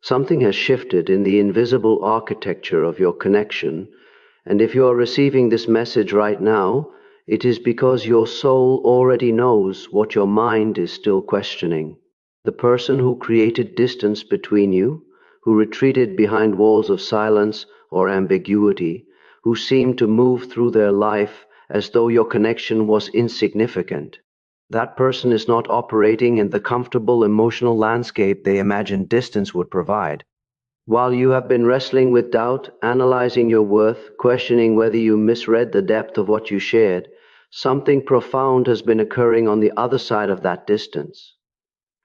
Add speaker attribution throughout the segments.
Speaker 1: Something has shifted in the invisible architecture of your connection, and if you are receiving this message right now, it is because your soul already knows what your mind is still questioning. The person who created distance between you, who retreated behind walls of silence or ambiguity, who seemed to move through their life as though your connection was insignificant. That person is not operating in the comfortable emotional landscape they imagined distance would provide. While you have been wrestling with doubt, analyzing your worth, questioning whether you misread the depth of what you shared, something profound has been occurring on the other side of that distance.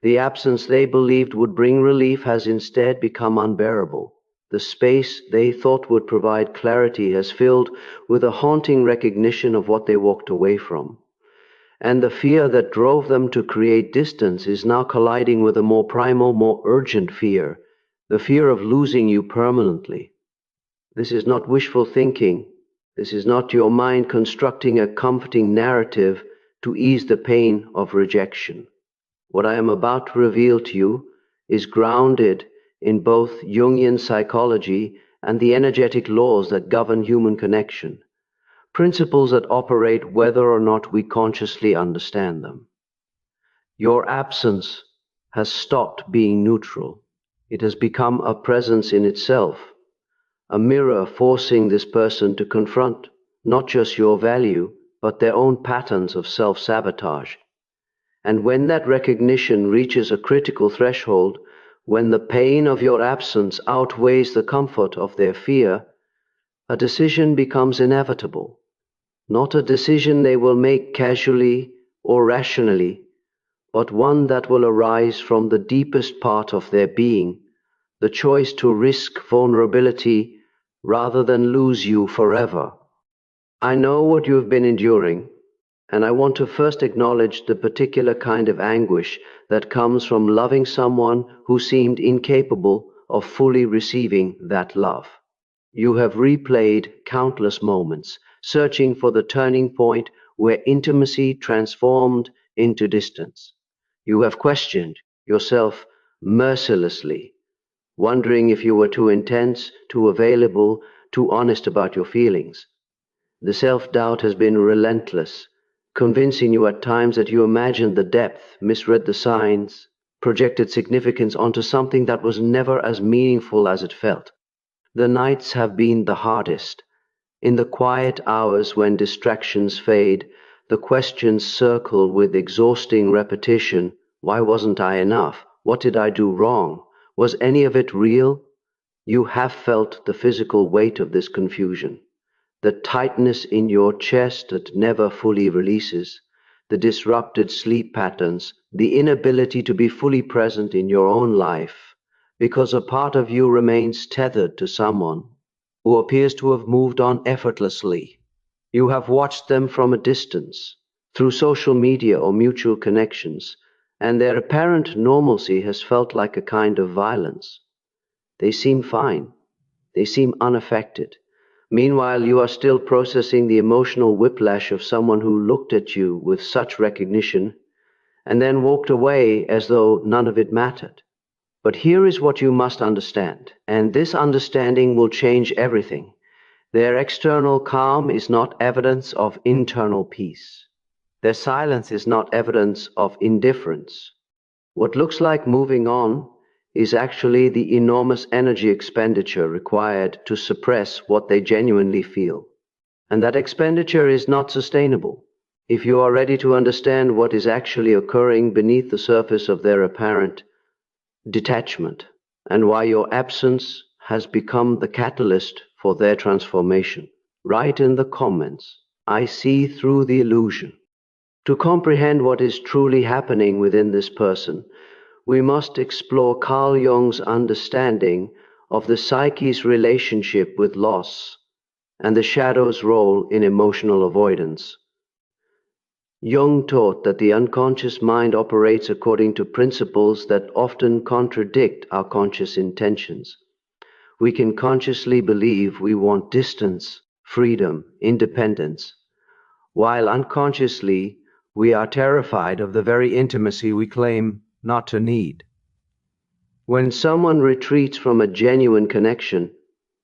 Speaker 1: The absence they believed would bring relief has instead become unbearable. The space they thought would provide clarity has filled with a haunting recognition of what they walked away from. And the fear that drove them to create distance is now colliding with a more primal, more urgent fear, the fear of losing you permanently. This is not wishful thinking. This is not your mind constructing a comforting narrative to ease the pain of rejection. What I am about to reveal to you is grounded in both Jungian psychology and the energetic laws that govern human connection, principles that operate whether or not we consciously understand them. Your absence has stopped being neutral. It has become a presence in itself, a mirror forcing this person to confront not just your value, but their own patterns of self-sabotage. And when that recognition reaches a critical threshold, when the pain of your absence outweighs the comfort of their fear, a decision becomes inevitable. Not a decision they will make casually or rationally, but one that will arise from the deepest part of their being, the choice to risk vulnerability rather than lose you forever. I know what you have been enduring, and I want to first acknowledge the particular kind of anguish that comes from loving someone who seemed incapable of fully receiving that love. You have replayed countless moments, searching for the turning point where intimacy transformed into distance. You have questioned yourself mercilessly, wondering if you were too intense, too available, too honest about your feelings. The self-doubt has been relentless, convincing you at times that you imagined the depth, misread the signs, projected significance onto something that was never as meaningful as it felt. The nights have been the hardest. In the quiet hours when distractions fade, the questions circle with exhausting repetition. Why wasn't I enough? What did I do wrong? Was any of it real? You have felt the physical weight of this confusion. The tightness in your chest that never fully releases, the disrupted sleep patterns, the inability to be fully present in your own life, because a part of you remains tethered to someone who appears to have moved on effortlessly. You have watched them from a distance, through social media or mutual connections, and their apparent normalcy has felt like a kind of violence. They seem fine. They seem unaffected. Meanwhile, you are still processing the emotional whiplash of someone who looked at you with such recognition and then walked away as though none of it mattered. But here is what you must understand, and this understanding will change everything. Their external calm is not evidence of internal peace. Their silence is not evidence of indifference. What looks like moving on is actually the enormous energy expenditure required to suppress what they genuinely feel. And that expenditure is not sustainable. If you are ready to understand what is actually occurring beneath the surface of their apparent detachment, and why your absence has become the catalyst for their transformation, write in the comments, "I see through the illusion." To comprehend what is truly happening within this person, we must explore Carl Jung's understanding of the psyche's relationship with loss and the shadow's role in emotional avoidance. Jung taught that the unconscious mind operates according to principles that often contradict our conscious intentions. We can consciously believe we want distance, freedom, independence, while unconsciously we are terrified of the very intimacy we claim not to need. When someone retreats from a genuine connection,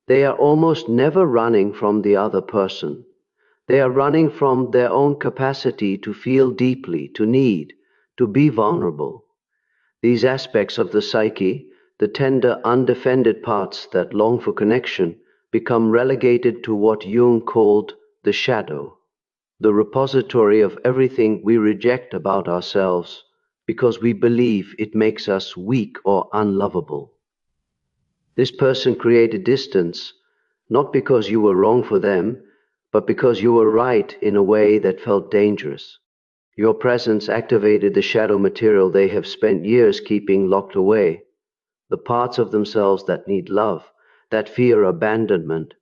Speaker 1: they are almost never running from the other person. They are running from their own capacity to feel deeply, to need, to be vulnerable. These aspects of the psyche, the tender, undefended parts that long for connection, become relegated to what Jung called the shadow, the repository of everything we reject about ourselves because we believe it makes us weak or unlovable. This person created distance, not because you were wrong for them, but because you were right in a way that felt dangerous. Your presence activated the shadow material they have spent years keeping locked away, the parts of themselves that need love, that fear abandonment,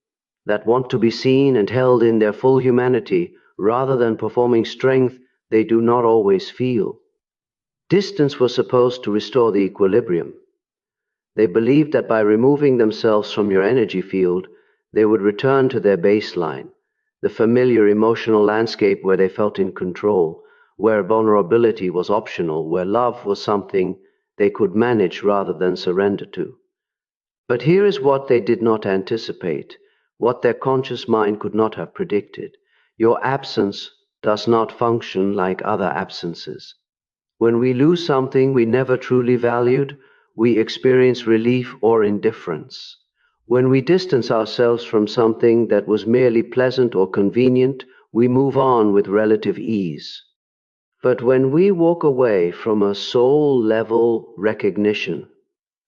Speaker 1: that want to be seen and held in their full humanity rather than performing strength they do not always feel. Distance was supposed to restore the equilibrium. They believed that by removing themselves from your energy field, they would return to their baseline, the familiar emotional landscape where they felt in control, where vulnerability was optional, where love was something they could manage rather than surrender to. But here is what they did not anticipate, what their conscious mind could not have predicted. Your absence does not function like other absences. When we lose something we never truly valued, we experience relief or indifference. When we distance ourselves from something that was merely pleasant or convenient, we move on with relative ease. But when we walk away from a soul-level recognition,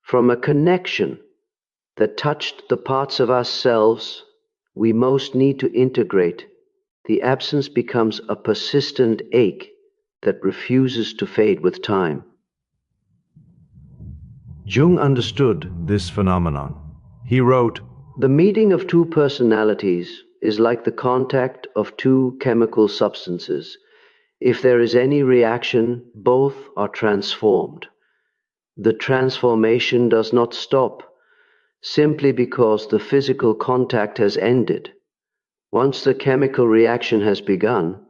Speaker 1: from a connection that touched the parts of ourselves we most need to integrate, the absence becomes a persistent ache that refuses to fade with time.
Speaker 2: Jung understood this phenomenon. He wrote,
Speaker 1: "The meeting of two personalities is like the contact of two chemical substances. If there is any reaction, both are transformed. The transformation does not stop simply because the physical contact has ended. Once the chemical reaction has begun,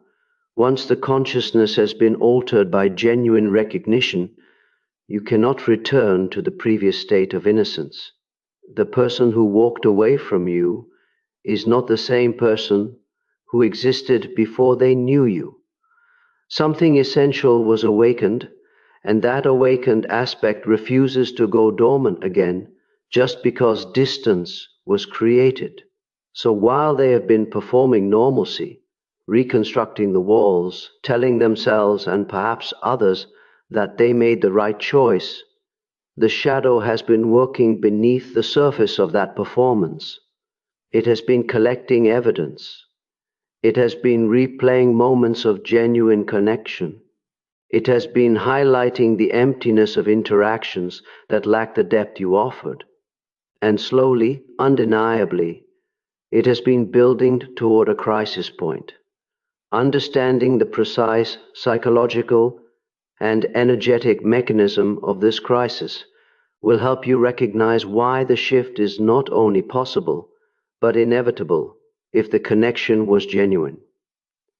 Speaker 1: once the consciousness has been altered by genuine recognition, you cannot return to the previous state of innocence. The person who walked away from you is not the same person who existed before they knew you. Something essential was awakened, and that awakened aspect refuses to go dormant again just because distance was created. So while they have been performing normalcy, reconstructing the walls, telling themselves and perhaps others that they made the right choice, the shadow has been working beneath the surface of that performance. It has been collecting evidence. It has been replaying moments of genuine connection. It has been highlighting the emptiness of interactions that lack the depth you offered. And slowly, undeniably, it has been building toward a crisis point. Understanding the precise psychological and energetic mechanism of this crisis will help you recognize why the shift is not only possible, but inevitable if the connection was genuine.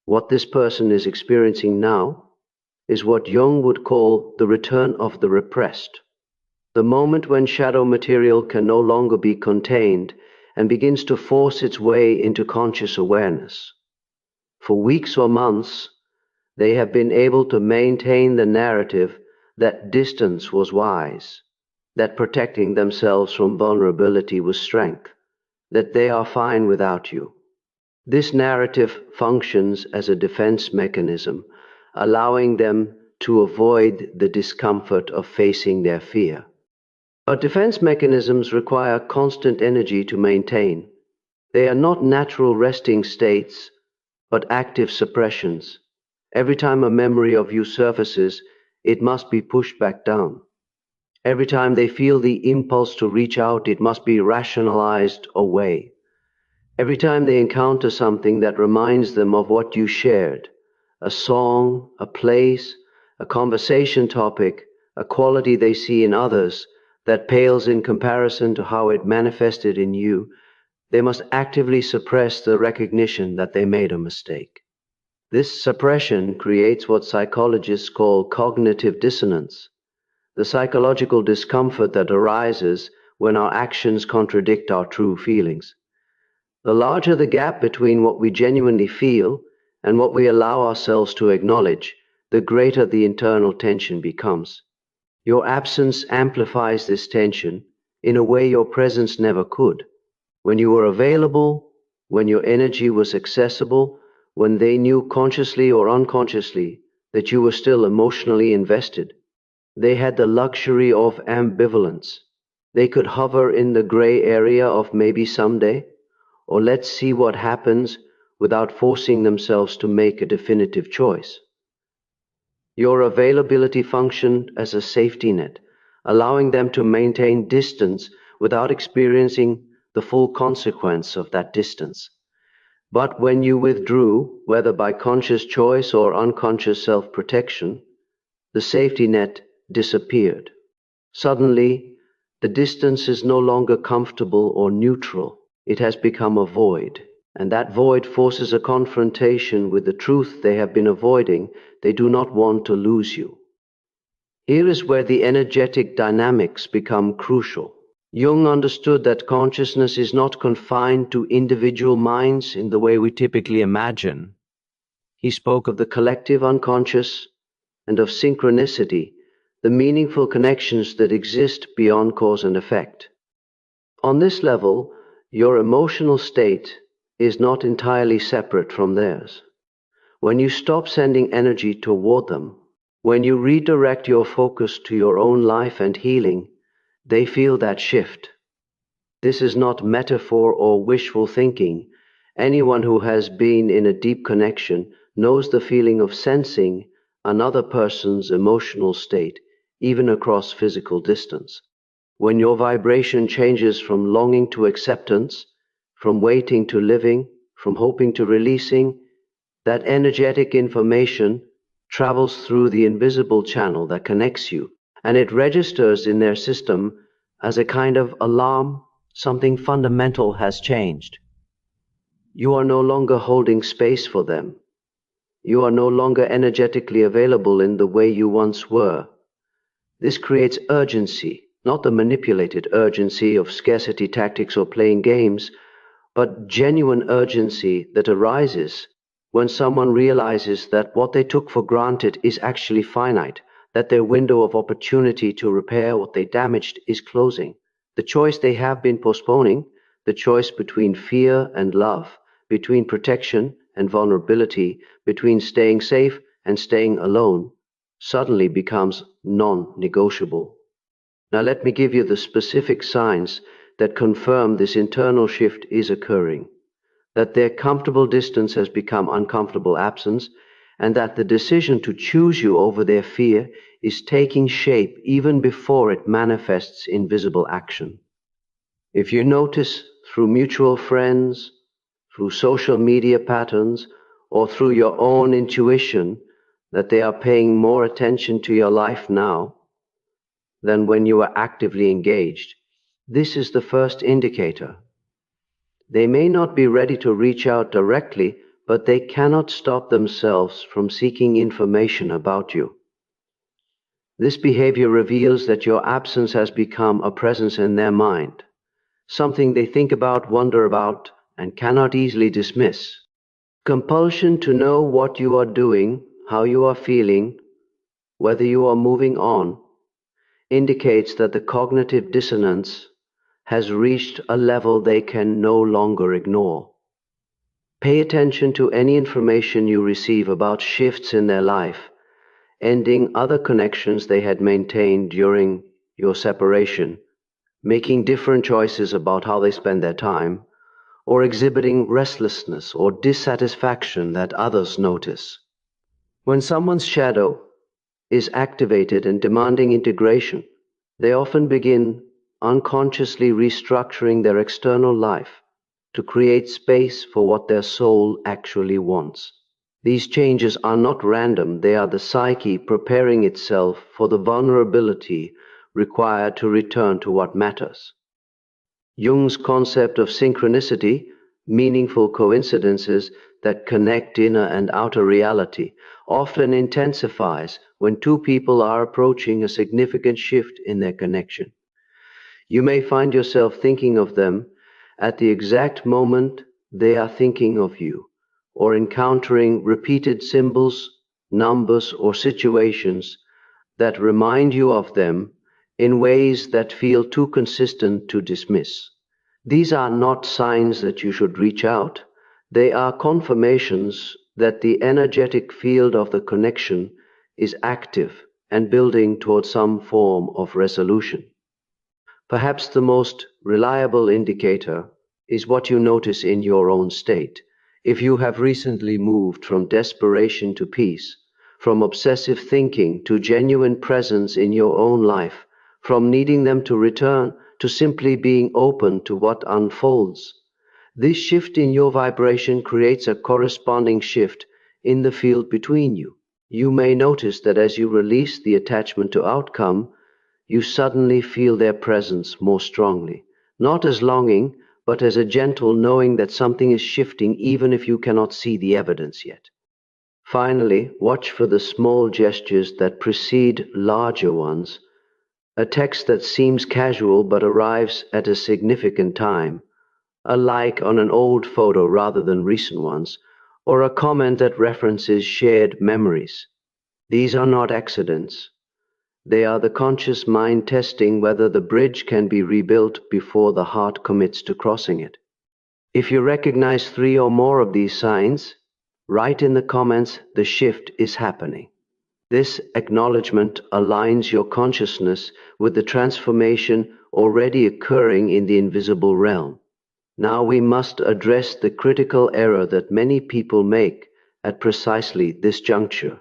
Speaker 1: What this person is experiencing now is what Jung would call the return of the repressed, the moment when shadow material can no longer be contained and begins to force its way into conscious awareness. For weeks or months, they have been able to maintain the narrative that distance was wise, that protecting themselves from vulnerability was strength, that they are fine without you. This narrative functions as a defense mechanism, allowing them to avoid the discomfort of facing their fear. But defense mechanisms require constant energy to maintain. They are not natural resting states, but active suppressions. Every time a memory of you surfaces, it must be pushed back down. Every time they feel the impulse to reach out, it must be rationalized away. Every time they encounter something that reminds them of what you shared, a song, a place, a conversation topic, a quality they see in others that pales in comparison to how it manifested in you, they must actively suppress the recognition that they made a mistake. This suppression creates what psychologists call cognitive dissonance. the psychological discomfort that arises when our actions contradict our true feelings. The larger the gap between what we genuinely feel and what we allow ourselves to acknowledge, the greater the internal tension becomes. Your absence amplifies this tension in a way your presence never could. When you were available, when your energy was accessible, when they knew consciously or unconsciously that you were still emotionally invested, they had the luxury of ambivalence. They could hover in the gray area of maybe someday, or let's see what happens without forcing themselves to make a definitive choice. Your availability functioned as a safety net, allowing them to maintain distance without experiencing the full consequence of that distance. But when you withdrew, whether by conscious choice or unconscious self-protection, the safety net disappeared. Suddenly, the distance is no longer comfortable or neutral. It has become a void, and that void forces a confrontation with the truth they have been avoiding. They do not want to lose you. Here is where the energetic dynamics become crucial. Jung understood that consciousness is not confined to individual minds in the way we typically imagine. He spoke of the collective unconscious and of synchronicity, the meaningful connections that exist beyond cause and effect. On this level, your emotional state is not entirely separate from theirs. When you stop sending energy toward them, when you redirect your focus to your own life and healing, they feel that shift. This is not metaphor or wishful thinking. Anyone who has been in a deep connection knows the feeling of sensing another person's emotional state, even across physical distance. When your vibration changes from longing to acceptance, from waiting to living, from hoping to releasing, that energetic information travels through the invisible channel that connects you, and it registers in their system as a kind of alarm. Something fundamental has changed. You are no longer holding space for them. You are no longer energetically available in the way you once were. This creates urgency, not the manipulated urgency of scarcity tactics or playing games, but genuine urgency that arises when someone realizes that what they took for granted is actually finite, that their window of opportunity to repair what they damaged is closing. The choice they have been postponing, the choice between fear and love, between protection and vulnerability, between staying safe and staying alone, suddenly becomes non-negotiable. Now let me give you the specific signs that confirm this internal shift is occurring, that their comfortable distance has become uncomfortable absence, and that the decision to choose you over their fear is taking shape even before it manifests in visible action. If you notice through mutual friends, through social media patterns, or through your own intuition that they are paying more attention to your life now than when you were actively engaged, this is the first indicator. They may not be ready to reach out directly, but they cannot stop themselves from seeking information about you. This behavior reveals that your absence has become a presence in their mind, something they think about, wonder about, and cannot easily dismiss. Compulsion to know what you are doing, how you are feeling, whether you are moving on, indicates that the cognitive dissonance has reached a level they can no longer ignore. Pay attention to any information you receive about shifts in their life, ending other connections they had maintained during your separation, making different choices about how they spend their time, or exhibiting restlessness or dissatisfaction that others notice. When someone's shadow is activated and demanding integration, they often begin unconsciously restructuring their external life to create space for what their soul actually wants. These changes are not random, they are the psyche preparing itself for the vulnerability required to return to what matters. Jung's concept of synchronicity, meaningful coincidences that connect inner and outer reality, often intensifies when two people are approaching a significant shift in their connection. You may find yourself thinking of them at the exact moment they are thinking of you, or encountering repeated symbols, numbers, or situations that remind you of them in ways that feel too consistent to dismiss. These are not signs that you should reach out. They are confirmations that the energetic field of the connection is active and building toward some form of resolution. Perhaps the most reliable indicator is what you notice in your own state. If you have recently moved from desperation to peace, from obsessive thinking to genuine presence in your own life, from needing them to return to simply being open to what unfolds, this shift in your vibration creates a corresponding shift in the field between you. You may notice that as you release the attachment to outcome, you suddenly feel their presence more strongly, not as longing, but as a gentle knowing that something is shifting even if you cannot see the evidence yet. Finally, watch for the small gestures that precede larger ones, a text that seems casual but arrives at a significant time, a like on an old photo rather than recent ones, or a comment that references shared memories. These are not accidents. They are the conscious mind testing whether the bridge can be rebuilt before the heart commits to crossing it. If you recognize three or more of these signs, write in the comments the shift is happening. This acknowledgement aligns your consciousness with the transformation already occurring in the invisible realm. Now we must address the critical error that many people make at precisely this juncture,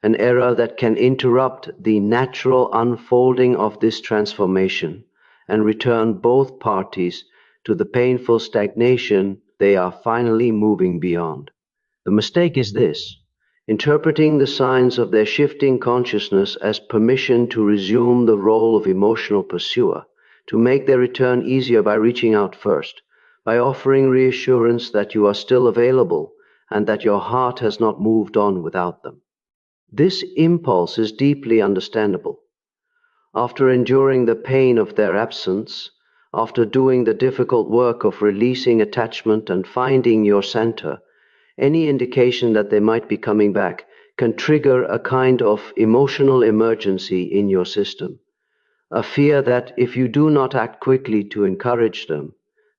Speaker 1: an error that can interrupt the natural unfolding of this transformation and return both parties to the painful stagnation they are finally moving beyond. The mistake is this: interpreting the signs of their shifting consciousness as permission to resume the role of emotional pursuer, to make their return easier by reaching out first, by offering reassurance that you are still available and that your heart has not moved on without them. This impulse is deeply understandable. After enduring the pain of their absence, after doing the difficult work of releasing attachment and finding your center, any indication that they might be coming back can trigger a kind of emotional emergency in your system, a fear that if you do not act quickly to encourage them,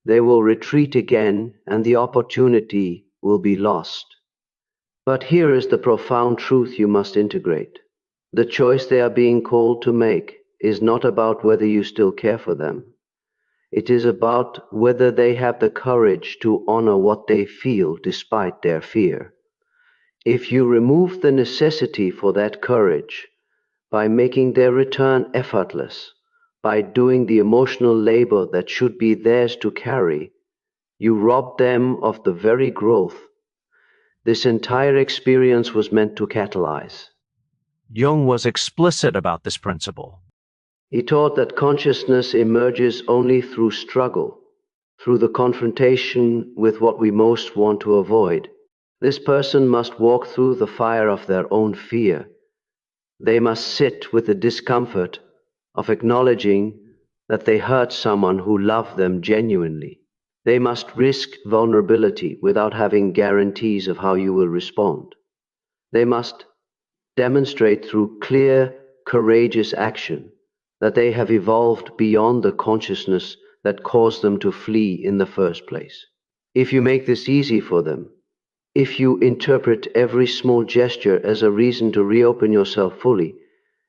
Speaker 1: they will retreat again and the opportunity will be lost. But here is the profound truth you must integrate. The choice they are being called to make is not about whether you still care for them. It is about whether they have the courage to honor what they feel despite their fear. If you remove the necessity for that courage by making their return effortless, by doing the emotional labor that should be theirs to carry, you rob them of the very growth this entire experience was meant to catalyze.
Speaker 2: Jung was explicit about this principle.
Speaker 1: He taught that consciousness emerges only through struggle, through the confrontation with what we most want to avoid. This person must walk through the fire of their own fear. They must sit with the discomfort of acknowledging that they hurt someone who loved them genuinely. They must risk vulnerability without having guarantees of how you will respond. They must demonstrate through clear, courageous action that they have evolved beyond the consciousness that caused them to flee in the first place. If you make this easy for them, if you interpret every small gesture as a reason to reopen yourself fully,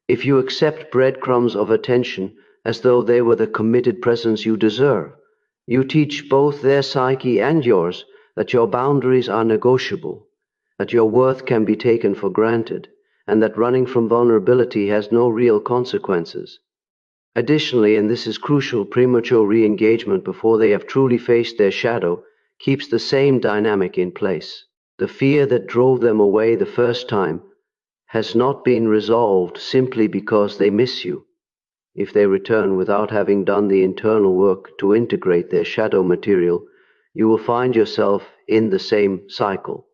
Speaker 1: if you accept breadcrumbs of attention as though they were the committed presence you deserve, you teach both their psyche and yours that your boundaries are negotiable, that your worth can be taken for granted, and that running from vulnerability has no real consequences. Additionally, and this is crucial, premature re-engagement before they have truly faced their shadow keeps the same dynamic in place. The fear that drove them away the first time has not been resolved simply because they miss you. If they return without having done the internal work to integrate their shadow material, you will find yourself in the same cycle.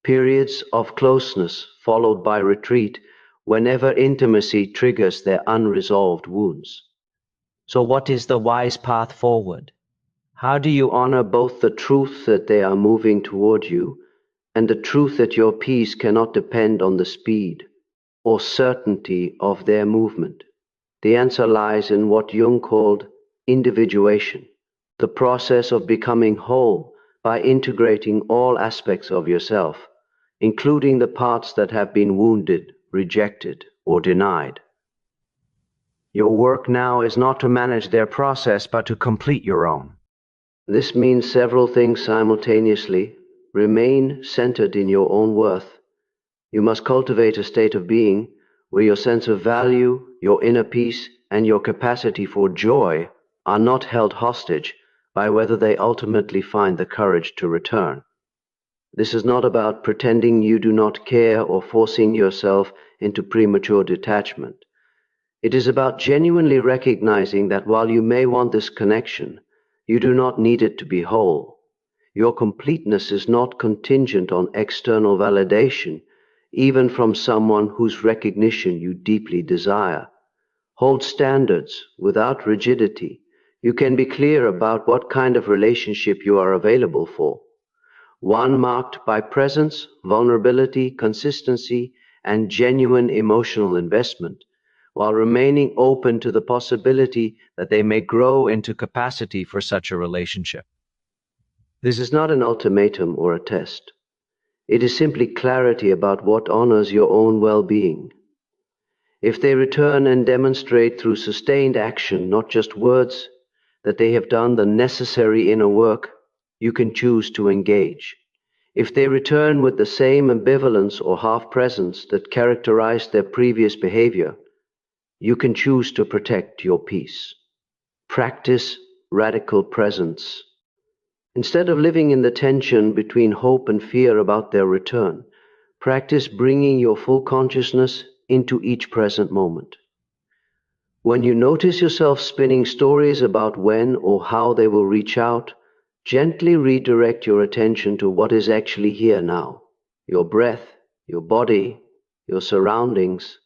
Speaker 1: Periods of closeness followed by retreat, whenever intimacy triggers their unresolved wounds.
Speaker 3: So, what is the wise path forward?
Speaker 1: How do you honor both the truth that they are moving toward you and the truth that your peace cannot depend on the speed or certainty of their movement? The answer lies in what Jung called individuation, the process of becoming whole by integrating all aspects of yourself, including the parts that have been wounded, rejected, or denied.
Speaker 2: Your work now is not to manage their process, but to complete your own.
Speaker 1: This means several things simultaneously. Remain centered in your own worth. You must cultivate a state of being where your sense of value, your inner peace, and your capacity for joy are not held hostage by whether they ultimately find the courage to return. This is not about pretending you do not care or forcing yourself into premature detachment. It is about genuinely recognizing that while you may want this connection, you do not need it to be whole. Your completeness is not contingent on external validation, even from someone whose recognition you deeply desire. Hold standards without rigidity. You can be clear about what kind of relationship you are available for. One marked by presence, vulnerability, consistency, and genuine emotional investment, while remaining open to the possibility that they may grow into capacity for such a relationship. This is not an ultimatum or a test. It is simply clarity about what honors your own well-being. If they return and demonstrate through sustained action, not just words, that they have done the necessary inner work, you can choose to engage. If they return with the same ambivalence or half-presence that characterized their previous behavior, you can choose to protect your peace. Practice radical presence. Instead of living in the tension between hope and fear about their return, practice bringing your full consciousness into each present moment. When you notice yourself spinning stories about when or how they will reach out, gently redirect your attention to what is actually here now: your breath, your body, your surroundings,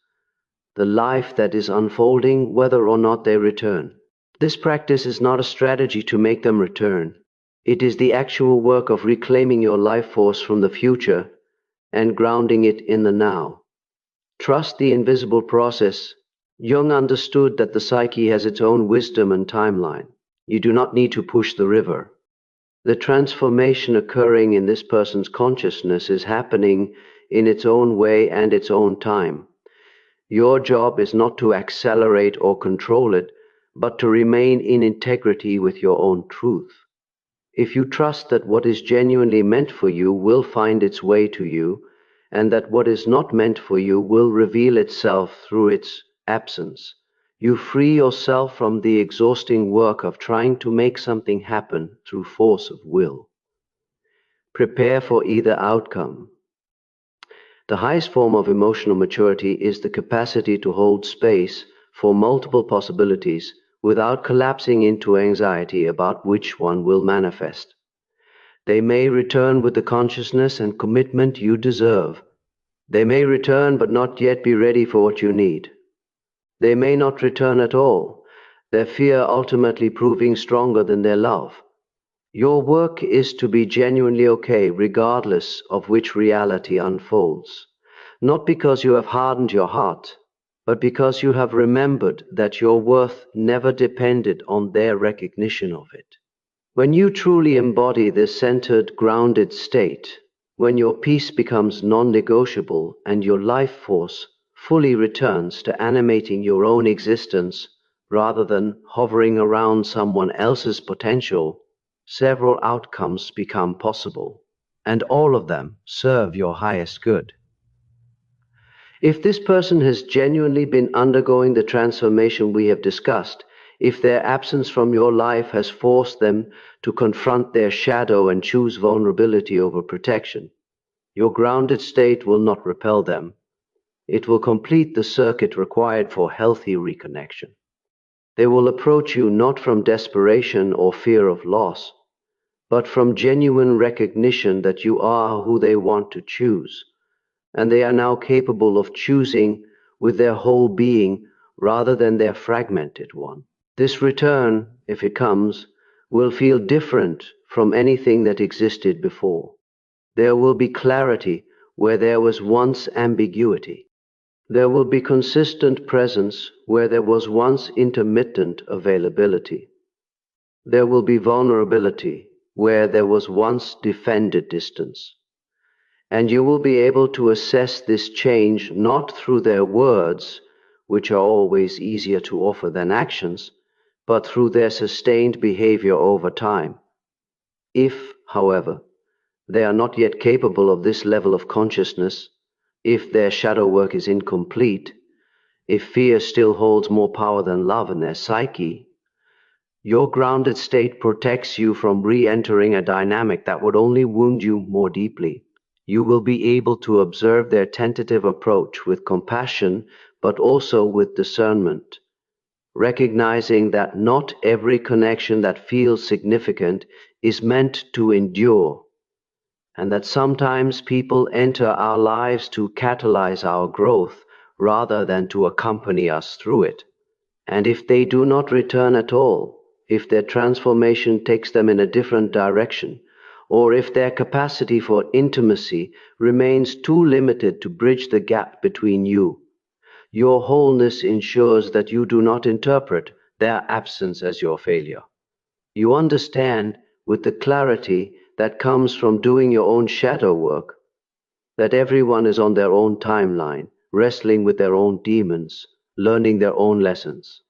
Speaker 1: the life that is unfolding, whether or not they return. This practice is not a strategy to make them return. It is the actual work of reclaiming your life force from the future and grounding it in the now. Trust the invisible process. Jung understood that the psyche has its own wisdom and timeline. You do not need to push the river. The transformation occurring in this person's consciousness is happening in its own way and its own time. Your job is not to accelerate or control it, but to remain in integrity with your own truth. If you trust that what is genuinely meant for you will find its way to you, and that what is not meant for you will reveal itself through its absence, you free yourself from the exhausting work of trying to make something happen through force of will. Prepare for either outcome. The highest form of emotional maturity is the capacity to hold space for multiple possibilities without collapsing into anxiety about which one will manifest. They may return with the consciousness and commitment you deserve. They may return but not yet be ready for what you need. They may not return at all, their fear ultimately proving stronger than their love. Your work is to be genuinely okay regardless of which reality unfolds, not because you have hardened your heart, but because you have remembered that your worth never depended on their recognition of it. When you truly embody this centered, grounded state, when your peace becomes non-negotiable and your life force fully returns to animating your own existence rather than hovering around someone else's potential, several outcomes become possible, and all of them serve your highest good. If this person has genuinely been undergoing the transformation we have discussed, if their absence from your life has forced them to confront their shadow and choose vulnerability over protection, your grounded state will not repel them. It will complete the circuit required for healthy reconnection. They will approach you not from desperation or fear of loss, but from genuine recognition that you are who they want to choose, and they are now capable of choosing with their whole being rather than their fragmented one. This return, if it comes, will feel different from anything that existed before. There will be clarity where there was once ambiguity. There will be consistent presence where there was once intermittent availability. There will be vulnerability where there was once defended distance. And you will be able to assess this change not through their words, which are always easier to offer than actions, but through their sustained behavior over time. If, however, they are not yet capable of this level of consciousness, if their shadow work is incomplete, if fear still holds more power than love in their psyche, your grounded state protects you from re-entering a dynamic that would only wound you more deeply. You will be able to observe their tentative approach with compassion, but also with discernment, recognizing that not every connection that feels significant is meant to endure, and that sometimes people enter our lives to catalyze our growth rather than to accompany us through it. And if they do not return at all, if their transformation takes them in a different direction, or if their capacity for intimacy remains too limited to bridge the gap between you, your wholeness ensures that you do not interpret their absence as your failure. You understand, with the clarity that comes from doing your own shadow work, that everyone is on their own timeline, wrestling with their own demons, learning their own lessons.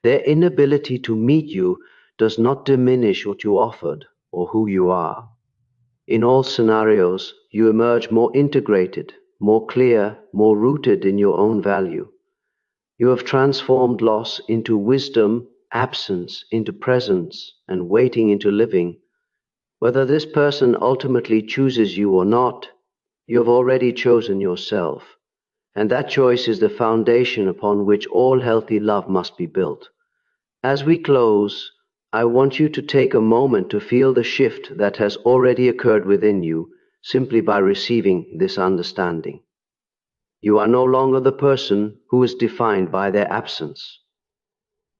Speaker 1: Their inability to meet you does not diminish what you offered or who you are. In all scenarios, you emerge more integrated, more clear, more rooted in your own value. You have transformed loss into wisdom, absence into presence, and waiting into living. Whether this person ultimately chooses you or not, you have already chosen yourself, and that choice is the foundation upon which all healthy love must be built. As we close, I want you to take a moment to feel the shift that has already occurred within you simply by receiving this understanding. You are no longer the person who is defined by their absence.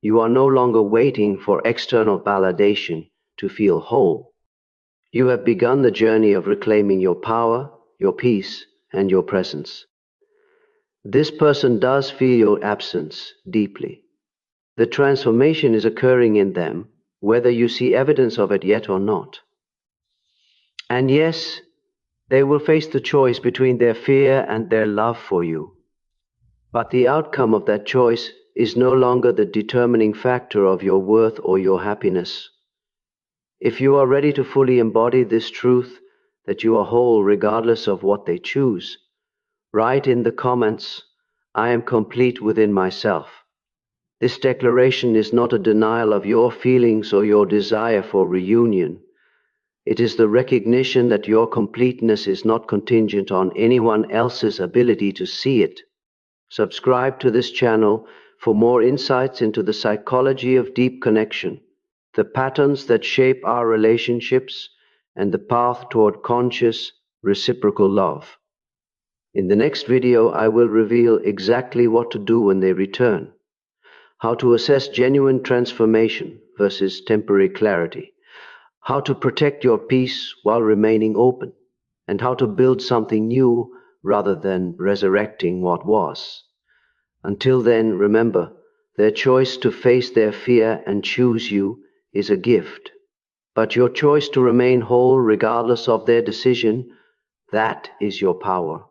Speaker 1: You are no longer waiting for external validation to feel whole. You have begun the journey of reclaiming your power, your peace, and your presence. This person does feel your absence deeply. The transformation is occurring in them, whether you see evidence of it yet or not. And yes, they will face the choice between their fear and their love for you. But the outcome of that choice is no longer the determining factor of your worth or your happiness. If you are ready to fully embody this truth, that you are whole regardless of what they choose, write in the comments, "I am complete within myself." This declaration is not a denial of your feelings or your desire for reunion. It is the recognition that your completeness is not contingent on anyone else's ability to see it. Subscribe to this channel for more insights into the psychology of deep connection, the patterns that shape our relationships, and the path toward conscious, reciprocal love. In the next video, I will reveal exactly what to do when they return, how to assess genuine transformation versus temporary clarity, how to protect your peace while remaining open, and how to build something new rather than resurrecting what was. Until then, remember, their choice to face their fear and choose you is a gift. But your choice to remain whole regardless of their decision, that is your power.